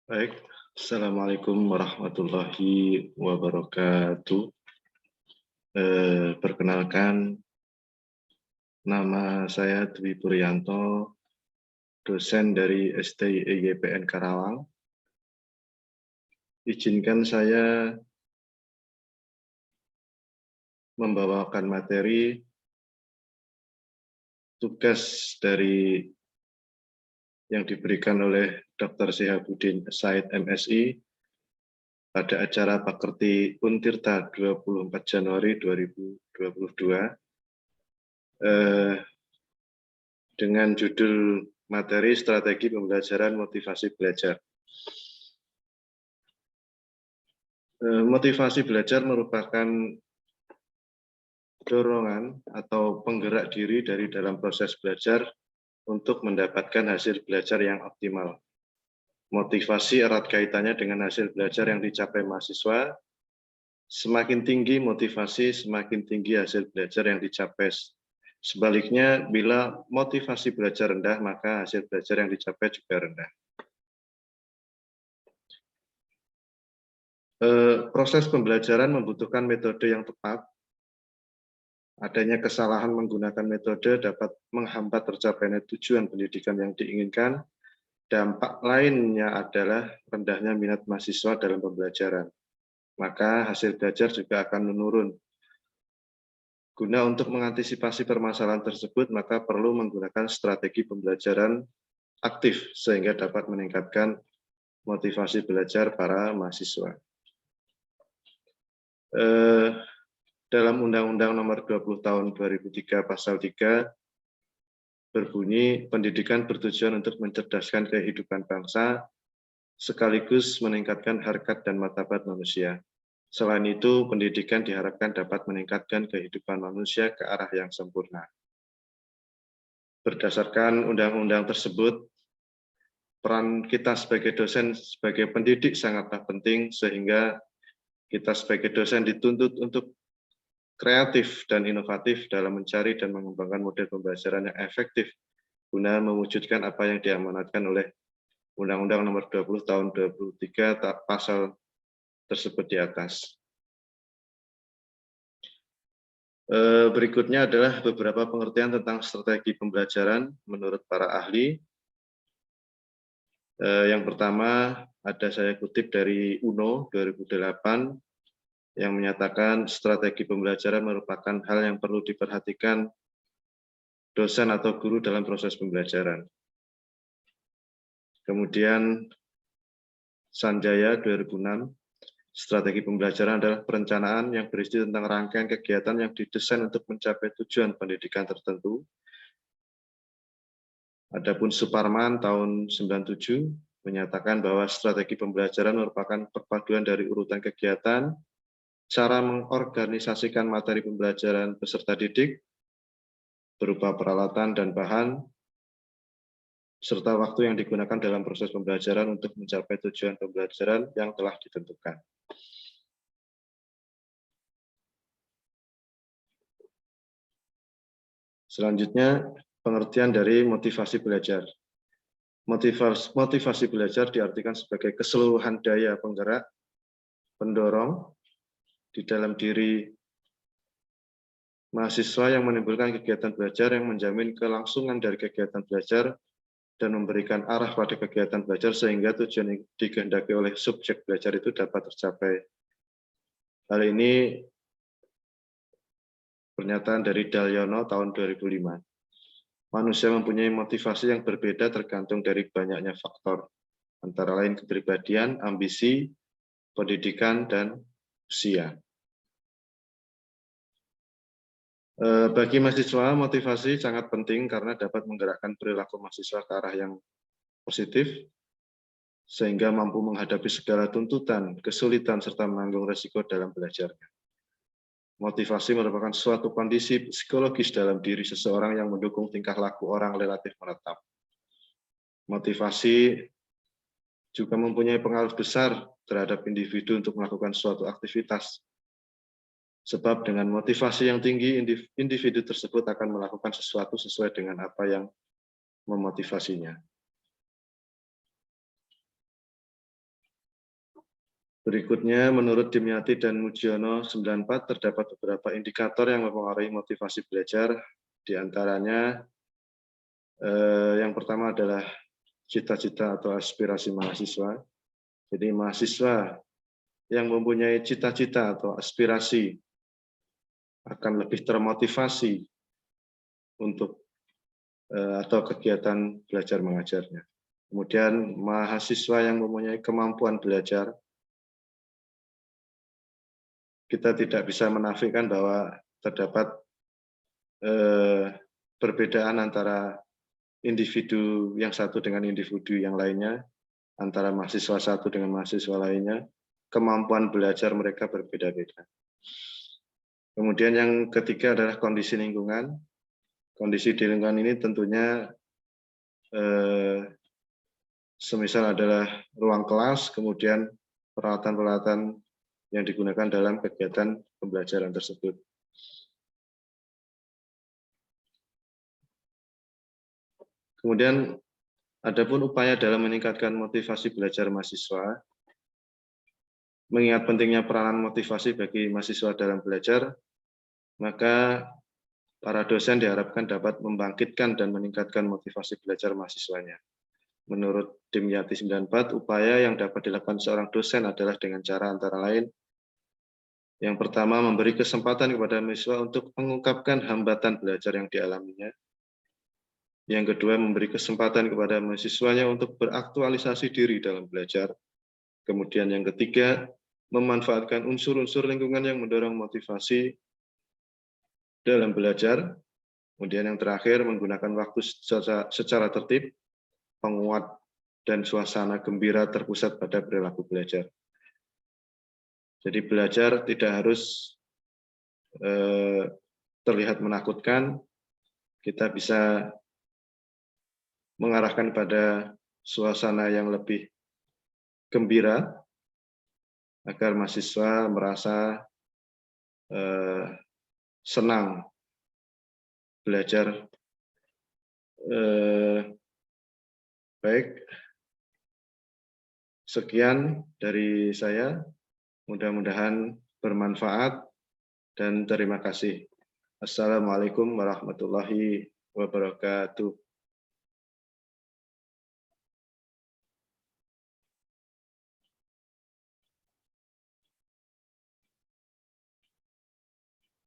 Baik, Assalamualaikum warahmatullahi wabarakatuh. Perkenalkan, nama saya Dwi Puryanto, dosen dari STIEYPN Karawang. Izinkan saya membawakan materi tugas dari yang diberikan oleh Dr. Syihabuddin Said MSI pada acara Pakerti Untirta 24 Januari 2022 dengan judul materi strategi pembelajaran motivasi belajar. Motivasi belajar merupakan dorongan atau penggerak diri dari dalam proses belajar untuk mendapatkan hasil belajar yang optimal. Motivasi erat kaitannya dengan hasil belajar yang dicapai mahasiswa. Semakin tinggi motivasi, semakin tinggi hasil belajar yang dicapai. Sebaliknya, bila motivasi belajar rendah, maka hasil belajar yang dicapai juga rendah. Proses pembelajaran membutuhkan metode yang tepat. Adanya kesalahan menggunakan metode dapat menghambat tercapainya tujuan pendidikan yang diinginkan. Dampak lainnya adalah rendahnya minat mahasiswa dalam pembelajaran. Maka hasil belajar juga akan menurun. Guna untuk mengantisipasi permasalahan tersebut, maka perlu menggunakan strategi pembelajaran aktif sehingga dapat meningkatkan motivasi belajar para mahasiswa. Dalam Undang-Undang Nomor 20 Tahun 2003 Pasal 3 berbunyi, pendidikan bertujuan untuk mencerdaskan kehidupan bangsa sekaligus meningkatkan harkat dan martabat manusia. Selain itu, pendidikan diharapkan dapat meningkatkan kehidupan manusia ke arah yang sempurna. Berdasarkan undang-undang tersebut, peran kita sebagai dosen, sebagai pendidik sangatlah penting, sehingga kita sebagai dosen dituntut untuk kreatif dan inovatif dalam mencari dan mengembangkan model pembelajaran yang efektif guna mewujudkan apa yang diamanatkan oleh Undang-Undang Nomor 20 Tahun 2003 pasal tersebut di atas. Berikutnya adalah beberapa pengertian tentang strategi pembelajaran menurut para ahli. Yang pertama, ada saya kutip dari UNO 2008 yang menyatakan strategi pembelajaran merupakan hal yang perlu diperhatikan dosen atau guru dalam proses pembelajaran. Kemudian Sanjaya 2006, strategi pembelajaran adalah perencanaan yang berisi tentang rangkaian kegiatan yang didesain untuk mencapai tujuan pendidikan tertentu. Adapun Suparman tahun 97 menyatakan bahwa strategi pembelajaran merupakan perpaduan dari urutan kegiatan, cara mengorganisasikan materi pembelajaran peserta didik, berupa peralatan dan bahan, serta waktu yang digunakan dalam proses pembelajaran untuk mencapai tujuan pembelajaran yang telah ditentukan. Selanjutnya, pengertian dari motivasi belajar. Motivasi belajar diartikan sebagai keseluruhan daya penggerak, pendorong di dalam diri mahasiswa yang menimbulkan kegiatan belajar yang menjamin kelangsungan dari kegiatan belajar dan memberikan arah pada kegiatan belajar sehingga tujuan yang dikehendaki oleh subjek belajar itu dapat tercapai. Hal ini pernyataan dari Dalyono tahun 2005. Manusia mempunyai motivasi yang berbeda tergantung dari banyaknya faktor, antara lain kepribadian, ambisi, pendidikan, dan usia. Bagi mahasiswa, motivasi sangat penting karena dapat menggerakkan perilaku mahasiswa ke arah yang positif, sehingga mampu menghadapi segala tuntutan, kesulitan, serta menanggung resiko dalam belajarnya. Motivasi merupakan suatu kondisi psikologis dalam diri seseorang yang mendukung tingkah laku orang relatif menetap. Motivasi juga mempunyai pengaruh besar terhadap individu untuk melakukan suatu aktivitas. Sebab dengan motivasi yang tinggi, individu tersebut akan melakukan sesuatu sesuai dengan apa yang memotivasinya. Berikutnya, menurut Dimyati dan Mujiono 94, terdapat beberapa indikator yang mempengaruhi motivasi belajar. Di antaranya, yang pertama adalah cita-cita atau aspirasi mahasiswa. Jadi mahasiswa yang mempunyai cita-cita atau aspirasi akan lebih termotivasi untuk atau kegiatan belajar mengajarnya. Kemudian mahasiswa yang mempunyai kemampuan belajar, kita tidak bisa menafikan bahwa terdapat perbedaan antara individu yang satu dengan individu yang lainnya, antara mahasiswa satu dengan mahasiswa lainnya, kemampuan belajar mereka berbeda-beda. Kemudian yang ketiga adalah kondisi lingkungan. Kondisi di lingkungan ini tentunya semisal adalah ruang kelas, kemudian peralatan-peralatan yang digunakan dalam kegiatan pembelajaran tersebut. Kemudian, adapun upaya dalam meningkatkan motivasi belajar mahasiswa, mengingat pentingnya peranan motivasi bagi mahasiswa dalam belajar, maka para dosen diharapkan dapat membangkitkan dan meningkatkan motivasi belajar mahasiswanya. Menurut Dimyati 94, upaya yang dapat dilakukan seorang dosen adalah dengan cara antara lain, yang pertama, memberi kesempatan kepada mahasiswa untuk mengungkapkan hambatan belajar yang dialaminya. Yang kedua, memberi kesempatan kepada mahasiswanya untuk beraktualisasi diri dalam belajar. Kemudian yang ketiga, memanfaatkan unsur-unsur lingkungan yang mendorong motivasi dalam belajar. Kemudian yang terakhir, menggunakan waktu secara tertib, penguat, dan suasana gembira terpusat pada perilaku belajar. Jadi belajar tidak harus terlihat menakutkan, kita bisa mengarahkan pada suasana yang lebih gembira, agar mahasiswa merasa senang belajar. Baik, sekian dari saya. Mudah-mudahan bermanfaat dan terima kasih. Assalamualaikum warahmatullahi wabarakatuh.